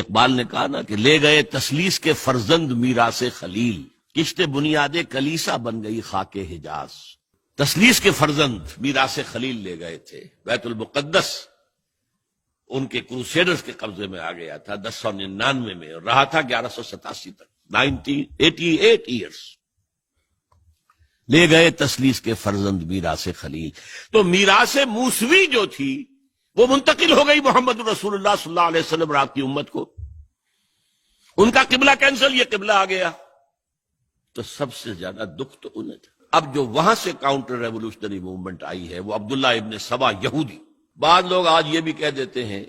اقبال نے کہا نا کہ لے گئے تسلیس کے فرزند میراث خلیل، کشت بنیاد کلیسا بن گئی خاک حجاز۔ تسلیس کے فرزند میراث خلیل لے گئے تھے، بیت المقدس ان کے کروسیڈرز کے قبضے میں آ گیا تھا 1099 میں، اور رہا تھا 1187 تک، 88 ایئرس۔ لے گئے تسلیس کے فرزند میراث خلیل، تو میراث موسوی جو تھی وہ منتقل ہو گئی محمد رسول اللہ صلی اللہ علیہ وسلم رات کی امت کو۔ ان کا قبلہ کینسل، یہ قبلہ آ گیا، تو سب سے زیادہ دکھ تو انہیں تھا۔ اب جو وہاں سے کاؤنٹر ریولوشنری موومنٹ آئی ہے وہ عبداللہ ابن سبا یہودی۔ بعض لوگ آج یہ بھی کہہ دیتے ہیں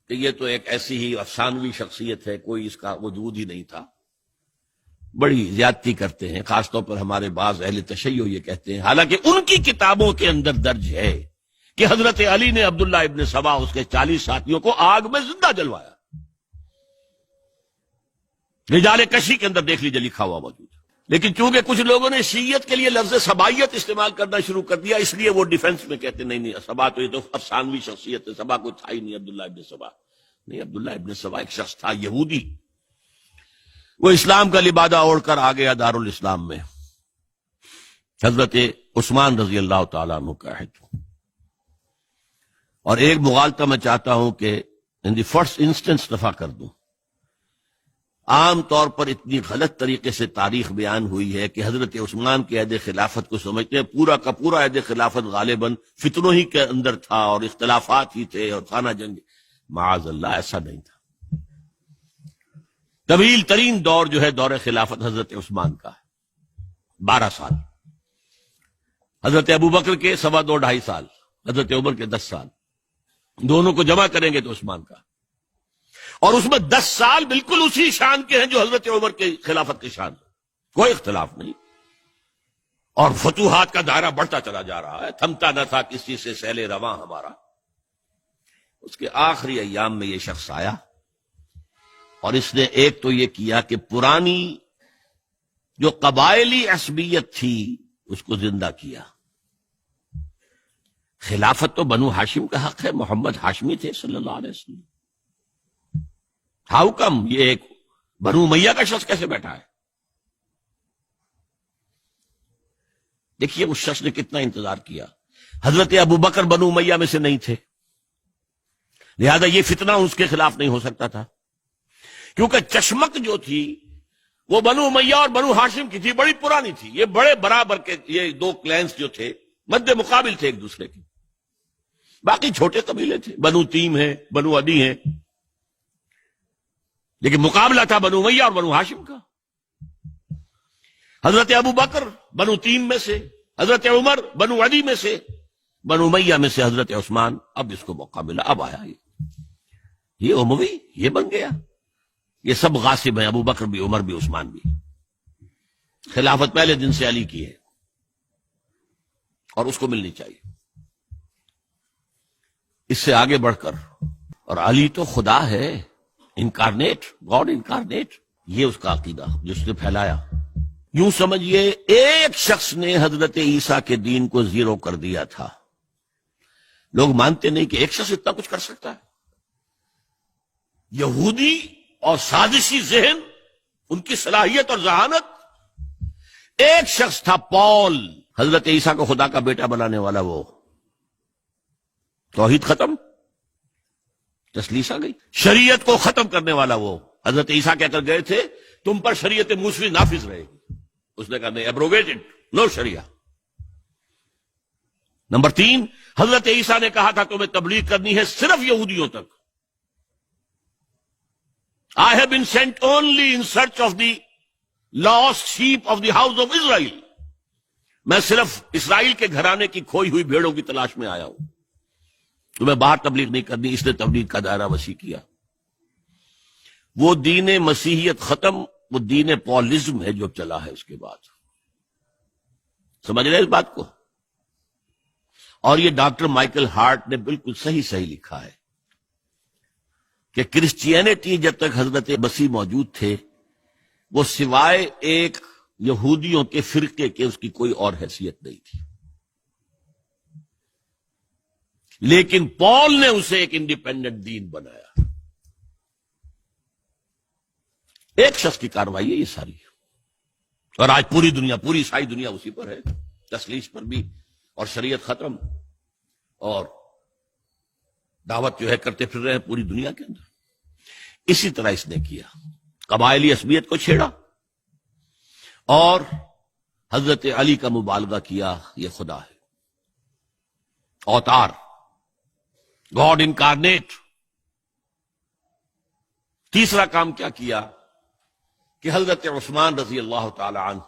کہ یہ تو ایک ایسی ہی افسانوی شخصیت ہے، کوئی اس کا وجود ہی نہیں تھا، بڑی زیادتی کرتے ہیں، خاص طور پر ہمارے بعض اہل تشیع یہ کہتے ہیں، حالانکہ ان کی کتابوں کے اندر درج ہے کہ حضرت علی نے عبداللہ ابن سبا اس کے 40 ساتھیوں کو آگ میں زندہ جلوایا۔ رجال کشی کے اندر دیکھ لیجیے لکھا ہوا موجود ہے۔ لیکن چونکہ کچھ لوگوں نے شیعیت کے لیے لفظ سبائیت استعمال کرنا شروع کر دیا، اس لیے وہ ڈیفنس میں کہتے نہیں سبا تو یہ تو افسانوی شخصیت ہے، سبا کوئی تھا ہی نہیں عبداللہ ابن سبا۔ نہیں، عبداللہ ابن سبا ایک شخص تھا یہودی، وہ اسلام کا لبادہ اوڑھ کر آ گیا دارالاسلام میں۔ حضرت عثمان رضی اللہ تعالیٰ عنہ کا ہے۔ اور ایک مغالطہ میں چاہتا ہوں کہ ان دی فرسٹ انسٹنس دفع کر دوں۔ عام طور پر اتنی غلط طریقے سے تاریخ بیان ہوئی ہے کہ حضرت عثمان کے عہد خلافت کو سمجھتے ہیں پورا کا پورا عہد خلافت غالباً فتنوں ہی کے اندر تھا اور اختلافات ہی تھے اور خانہ جنگ۔ معاذ اللہ، ایسا نہیں تھا۔ طویل ترین دور جو ہے دور خلافت حضرت عثمان کا ہے، 12 سال۔ حضرت ابوبکر کے 2.5 سال، حضرت عمر کے 10 سال، دونوں کو جمع کریں گے تو عثمان کا، اور اس میں 10 سال بالکل اسی شان کے ہیں جو حضرت عمر کے خلافت کے شان، کوئی اختلاف نہیں۔ اور فتوحات کا دائرہ بڑھتا چلا جا رہا ہے، تھمتا نہ تھا کسی سے سیل رواں ہمارا۔ اس کے آخری ایام میں یہ شخص آیا اور اس نے ایک تو یہ کیا کہ پرانی جو قبائلی عصبیت تھی اس کو زندہ کیا۔ خلافت تو بنو ہاشم کا حق ہے، محمد ہاشمی تھے صلی اللہ علیہ وسلم۔ ہاؤ کم یہ ایک بنو امیہ کا شخص کیسے بیٹھا ہے؟ دیکھیے اس شخص نے کتنا انتظار کیا۔ حضرت ابوبکر بنو امیہ میں سے نہیں تھے، لہذا یہ فتنہ اس کے خلاف نہیں ہو سکتا تھا، کیونکہ چشمک جو تھی وہ بنو امیہ اور بنو ہاشم کی تھی، بڑی پرانی تھی۔ یہ بڑے برابر کے یہ دو کلینز جو تھے مد مقابل تھے ایک دوسرے کے، باقی چھوٹے قبیلے تھے، بنو تیم ہیں، بنو عدی ہیں، لیکن مقابلہ تھا بنو امیہ اور بنو ہاشم کا۔ حضرت ابوبکر بنو تیم میں سے، حضرت عمر بنو عدی میں سے، بنو امیہ میں سے حضرت عثمان۔ اب اس کو موقع ملا، اب آیا یہ اموی، یہ بن گیا۔ یہ سب غاصب ہیں، ابوبکر بھی، عمر بھی، عثمان بھی۔ خلافت پہلے دن سے علی کی ہے اور اس کو ملنی چاہیے۔ اس سے آگے بڑھ کر، اور علی تو خدا ہے، انکارنیٹ، گاڈ انکارنیٹ، یہ اس کا عقیدہ جس نے پھیلایا۔ یوں سمجھیے ایک شخص نے حضرت عیسیٰ کے دین کو زیرو کر دیا تھا۔ لوگ مانتے نہیں کہ ایک شخص اتنا کچھ کر سکتا ہے۔ یہودی اور سازشی ذہن، ان کی صلاحیت اور ذہانت۔ ایک شخص تھا پال، حضرت عیسیٰ کو خدا کا بیٹا بنانے والا، وہ توحید ختم، تسلیس آ گئی۔ شریعت کو ختم کرنے والا وہ حضرت عیسیٰ کہہ کر گئے تھے تم پر شریعت موسوی نافذ رہے گی، اس نے کہا نہیں، ایبروگیٹڈ، نو شریعہ۔ نمبر 3، حضرت عیسیٰ نے کہا تھا تمہیں تبلیغ کرنی ہے صرف یہودیوں تک۔ I have been sent only in search of the lost sheep of the house of Israel۔ میں صرف اسرائیل کے گھرانے کی کھوئی ہوئی بھیڑوں کی تلاش میں آیا ہوں، تمہیں باہر تبلیغ نہیں کرنی۔ اس نے تبلیغ کا دائرہ وسیع کیا۔ وہ دین مسیحیت ختم، وہ دین پولزم ہے جو چلا ہے اس کے بعد۔ سمجھ رہے اس بات کو؟ اور یہ ڈاکٹر مائیکل ہارٹ نے بالکل صحیح لکھا ہے کہ کرسچینٹی جب تک حضرت مسیح موجود تھے وہ سوائے ایک یہودیوں کے فرقے کے اس کی کوئی اور حیثیت نہیں تھی، لیکن پال نے اسے ایک انڈیپینڈنٹ دین بنایا۔ ایک شخص کی کارروائی ہے یہ ساری، اور آج پوری دنیا، پوری عیسائی دنیا اسی پر ہے، تسلیس پر بھی، اور شریعت ختم، اور دعوت جو ہے کرتے پھر رہے ہیں پوری دنیا کے اندر۔ اسی طرح اس نے کیا، قبائلی عصبیت کو چھیڑا، اور حضرت علی کا مبالغہ کیا یہ خدا ہے، اوتار، گاڈ انکارنیٹ۔ تیسرا کام کیا کیا کہ حضرت عثمان رضی اللہ تعالی عنہ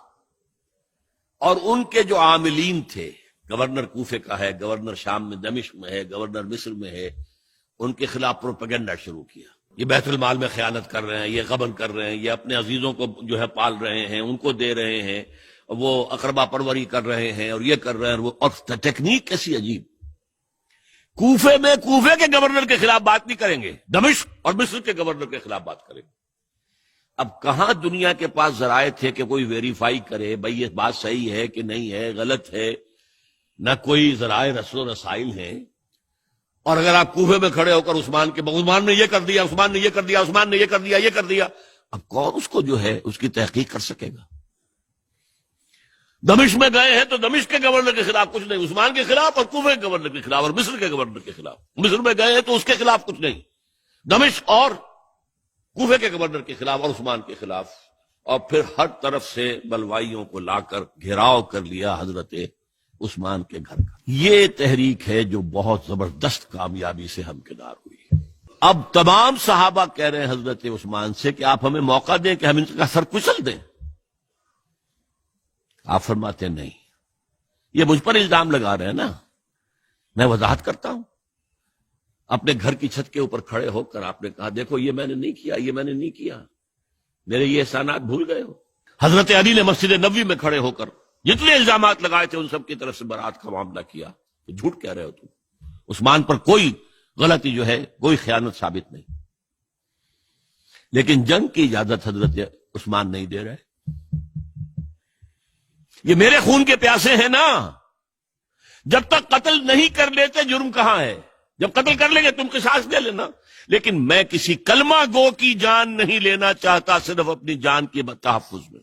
اور ان کے جو عاملین تھے، گورنر کوفے کا ہے، گورنر شام میں دمشق میں ہے، گورنر مصر میں ہے، ان کے خلاف پروپیگنڈا شروع کیا، یہ بیت المال میں خیانت کر رہے ہیں، یہ غبن کر رہے ہیں، یہ اپنے عزیزوں کو جو ہے پال رہے ہیں، ان کو دے رہے ہیں، وہ اقربا پروری کر رہے ہیں، اور یہ کر رہے ہیں، اور ٹیکنیک کیسی عجیب، کوفے میں کوفے کے گورنر کے خلاف بات نہیں کریں گے، دمشق اور مصر کے گورنر کے خلاف بات کریں گے۔ اب کہاں دنیا کے پاس ذرائع تھے کہ کوئی ویریفائی کرے بھئی یہ بات صحیح ہے کہ نہیں ہے، غلط ہے، نہ کوئی ذرائع رسل و رسائل ہیں، اور اگر آپ کوفے میں کھڑے ہو کر عثمان نے یہ کر دیا، عثمان نے یہ کر دیا، عثمان نے یہ کر دیا، یہ کر دیا، اب کون اس کو جو ہے اس کی تحقیق کر سکے گا؟ دمشق میں گئے ہیں تو دمشق کے گورنر کے خلاف کچھ نہیں، عثمان کے خلاف، اور کوفے کے گورنر کے خلاف، اور مصر کے گورنر کے خلاف، مصر میں گئے ہیں تو اس کے خلاف کچھ نہیں، دمشق اور کوفے کے گورنر کے خلاف اور عثمان کے خلاف، اور پھر ہر طرف سے بلوائیوں کو لا کر گھیراؤ کر لیا حضرت عثمان کے گھر کا۔ یہ تحریک ہے جو بہت زبردست کامیابی سے ہمکنار ہوئی۔ اب تمام صحابہ کہہ رہے ہیں حضرت عثمان سے کہ آپ ہمیں موقع دیں کہ ہم ان کا سر کچل دیں۔ آپ فرماتے نہیں، یہ مجھ پر الزام لگا رہے ہیں نا، میں وضاحت کرتا ہوں۔ اپنے گھر کی چھت کے اوپر کھڑے ہو کر آپ نے کہا دیکھو یہ میں نے نہیں کیا، یہ میں نے نہیں کیا، میرے یہ احسانات بھول گئے ہو۔ حضرت علی نے مسجد نبوی میں کھڑے ہو کر جتنے الزامات لگائے تھے ان سب کی طرف سے برات کا معاملہ کیا کہ جھوٹ کہہ رہے ہو تم، عثمان پر کوئی غلطی جو ہے، کوئی خیانت ثابت نہیں، لیکن جنگ کی اجازت حضرت عثمان نہیں دے رہے، یہ میرے خون کے پیاسے ہیں نا، جب تک قتل نہیں کر لیتے جرم کہاں ہے؟ جب قتل کر لیں گے تم قصاص دے لینا، لیکن میں کسی کلمہ گو کی جان نہیں لینا چاہتا، صرف اپنی جان کے تحفظ میں۔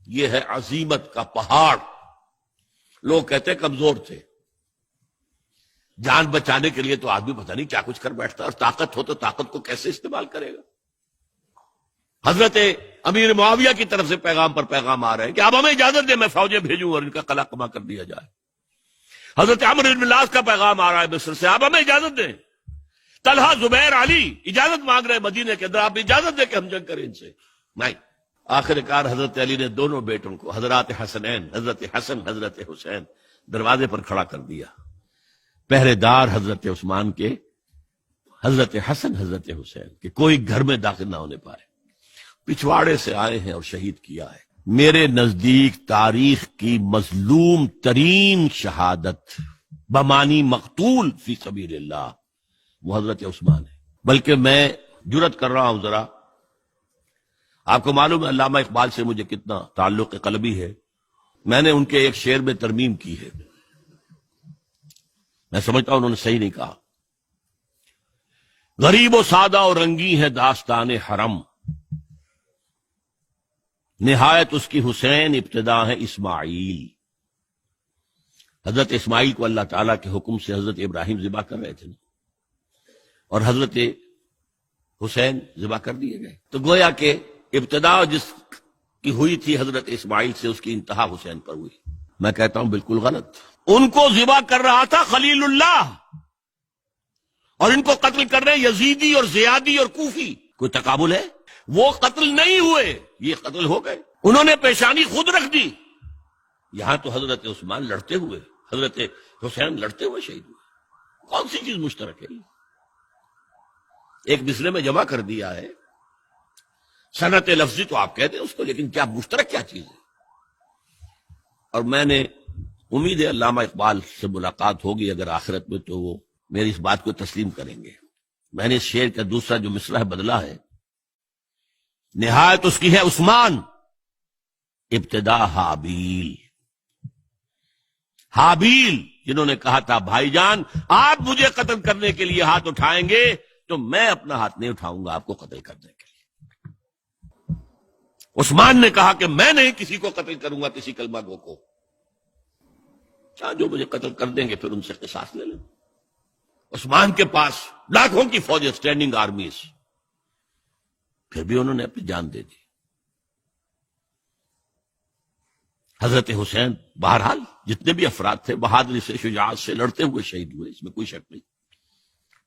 یہ ہے عزیمت کا پہاڑ۔ لوگ کہتے ہیں کمزور تھے، جان بچانے کے لیے تو آدمی پتہ نہیں کیا کچھ کر بیٹھتا، اور طاقت ہو تو طاقت کو کیسے استعمال کرے گا۔ حضرت امیر معاویہ کی طرف سے پیغام پر پیغام آ رہے ہیں کہ آپ ہمیں اجازت دیں میں فوجیں بھیجوں اور ان کا قلع کما کر دیا جائے۔ حضرت عمرو بن العاص کا پیغام آ رہا ہے مصر سے، آپ ہمیں اجازت دیں۔ طلحہ، زبیر، علی اجازت مانگ رہے ہیں مدینے کے اندر، آپ اجازت دیں کہ ہم جنگ کریں ان سے۔ نہیں، آخر کار حضرت علی نے دونوں بیٹوں کو، حضرات حسنین، حضرت حسن، حضرت حسین، دروازے پر کھڑا کر دیا، پہرے دار حضرت عثمان کے، حضرت حسن، حضرت حسین، کہ کوئی گھر میں داخل نہ ہونے پائے۔ پچھواڑے سے آئے ہیں اور شہید کیا ہے۔ میرے نزدیک تاریخ کی مظلوم ترین شہادت بمانی مقتول فی سبیل اللہ وہ حضرت عثمان ہے۔ بلکہ میں جرات کر رہا ہوں، ذرا آپ کو معلوم ہے علامہ اقبال سے مجھے کتنا تعلق قلبی ہے، میں نے ان کے ایک شعر میں ترمیم کی ہے، میں سمجھتا ہوں انہوں نے صحیح نہیں کہا۔ غریب و سادہ و رنگی ہے داستان حرم، نہایت اس کی حسین ابتدا ہے اسماعیل۔ حضرت اسماعیل کو اللہ تعالیٰ کے حکم سے حضرت ابراہیم ذبح کر رہے تھے، اور حضرت حسین ذبح کر دیے گئے، تو گویا کہ ابتدا جس کی ہوئی تھی حضرت اسماعیل سے، اس کی انتہا حسین پر ہوئی۔ میں کہتا ہوں بالکل غلط، ان کو ذبح کر رہا تھا خلیل اللہ، اور ان کو قتل کر رہے یزیدی اور زیادی اور کوفی۔ کوئی تقابل ہے؟ وہ قتل نہیں ہوئے، یہ قتل ہو گئے، انہوں نے پیشانی خود رکھ دی۔ یہاں تو حضرت عثمان لڑتے ہوئے، حضرت حسین لڑتے ہوئے شہید ہوئے، کون سی چیز مشترک ہے؟ ایک دوسرے میں جمع کر دیا ہے، صنعت لفظی تو آپ کہتے ہیں اس کو، لیکن کیا مشترک کیا چیز ہے؟ اور میں نے امید ہے علامہ اقبال سے ملاقات ہوگی اگر آخرت میں، تو وہ میری اس بات کو تسلیم کریں گے۔ میں نے اس شعر کا دوسرا جو مصرع بدلا ہے، نہایت اس کی ہے عثمان ابتدا حابیل، حابیل جنہوں نے کہا تھا بھائی جان آپ مجھے قتل کرنے کے لیے ہاتھ اٹھائیں گے تو میں اپنا ہاتھ نہیں اٹھاؤں گا آپ کو قتل کرنے کے لیے۔ عثمان نے کہا کہ میں نہیں کسی کو قتل کروں گا، کسی کلمہ گو کو، جو مجھے قتل کر دیں گے پھر ان سے قصاص لے لیں۔ عثمان کے پاس لاکھوں کی فوجیں، اسٹینڈنگ آرمیز، پھر بھی انہوں نے اپنی جان دے دی۔ حضرت حسین بہرحال جتنے بھی افراد تھے بہادری سے، شجاعت سے لڑتے ہوئے شہید ہوئے، اس میں کوئی شک نہیں،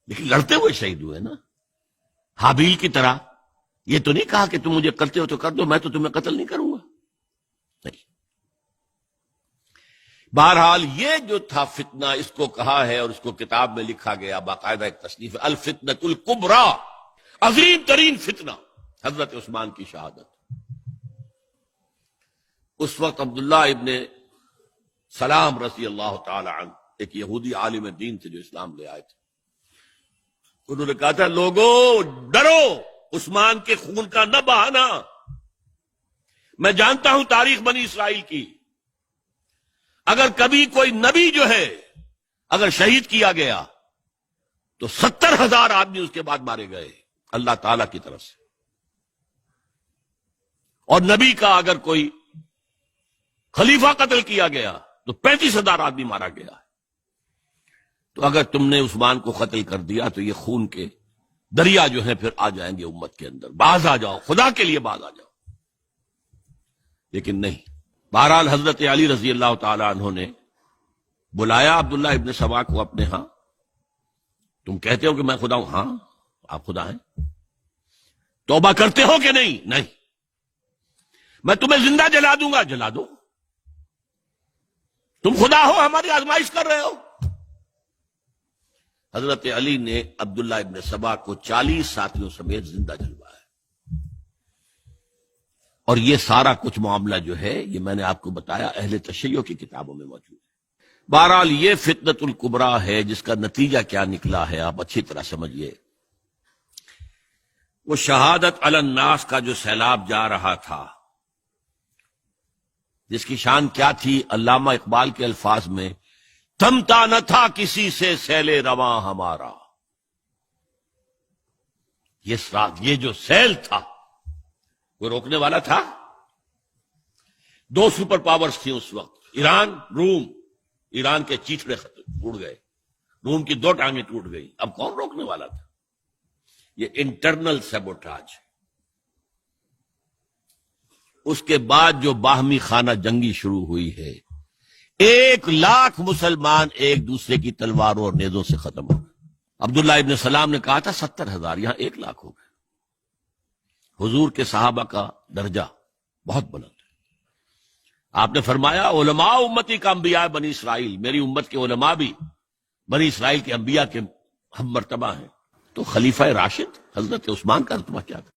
لیکن لڑتے ہوئے شہید ہوئے نا۔ حابیل کی طرح یہ تو نہیں کہا کہ تم مجھے کرتے ہو تو کر دو، میں تو تمہیں قتل نہیں کروں گا، نہیں۔ بہرحال یہ جو تھا فتنہ، اس کو کہا ہے اور اس کو کتاب میں لکھا گیا، باقاعدہ ایک تصنیف ہے، الفتنۃ الکبریٰ، عظیم ترین فتنہ، حضرت عثمان کی شہادت۔ اس وقت عبداللہ ابن سلام رضی اللہ تعالی عنہ ایک یہودی عالم دین تھے جو اسلام لے آئے تھے، انہوں نے کہا تھا لوگو ڈرو، عثمان کے خون کا نہ بہانا، میں جانتا ہوں تاریخ بنی اسرائیل کی، اگر کبھی کوئی نبی جو ہے اگر شہید کیا گیا تو 70,000 آدمی اس کے بعد مارے گئے اللہ تعالی کی طرف سے، اور نبی کا اگر کوئی خلیفہ قتل کیا گیا تو 35,000 آدمی مارا گیا۔ تو اگر تم نے عثمان کو قتل کر دیا تو یہ خون کے دریا جو ہیں پھر آ جائیں گے امت کے اندر، باز آ جاؤ، خدا کے لیے باز آ جاؤ، لیکن نہیں۔ بہرحال حضرت علی رضی اللہ تعالی عنہ نے بلایا عبداللہ ابن سبا کو اپنے ہاں، تم کہتے ہو کہ میں خدا ہوں؟ ہاں آپ خدا ہیں، توبہ کرتے ہو کہ نہیں؟ نہیں۔ میں تمہیں زندہ جلا دوں گا، جلا دو، تم خدا ہو، ہماری آزمائش کر رہے ہو۔ حضرت علی نے عبداللہ ابن سبا کو 40 ساتھیوں سمیت زندہ جلوایا، اور یہ سارا کچھ معاملہ جو ہے یہ میں نے آپ کو بتایا اہل تشیع کی کتابوں میں موجود ہے۔ بہرحال یہ فتنۃ الکبریٰ ہے، جس کا نتیجہ کیا نکلا ہے آپ اچھی طرح سمجھیے۔ وہ شہادت علی الناس کا جو سیلاب جا رہا تھا، جس کی شان کیا تھی، علامہ اقبال کے الفاظ میں، تھمتا نہ تھا کسی سے سیل رواں ہمارا۔ یہ جو سیل تھا وہ روکنے والا تھا؟ 2 سپر پاورز تھیں اس وقت، ایران، روم۔ ایران کے چیتڑے ٹوٹ گئے، روم کی 2 ٹانگیں ٹوٹ گئی، اب کون روکنے والا تھا؟ یہ انٹرنل سیبوٹاج۔ اس کے بعد جو باہمی خانہ جنگی شروع ہوئی ہے، 1 لاکھ مسلمان ایک دوسرے کی تلواروں اور نیزوں سے ختم ہو گئے۔ عبداللہ ابن سلام نے کہا تھا 70,000، یہاں 1 لاکھ ہو گئے۔ حضور کے صحابہ کا درجہ بہت بلند ہے۔ آپ نے فرمایا علماء امتی کا انبیاء بنی اسرائیل، میری امت کے علماء بھی بنی اسرائیل کے انبیاء کے ہم مرتبہ ہیں۔ تو خلیفہ راشد حضرت عثمان کا رتبہ کیا تھا؟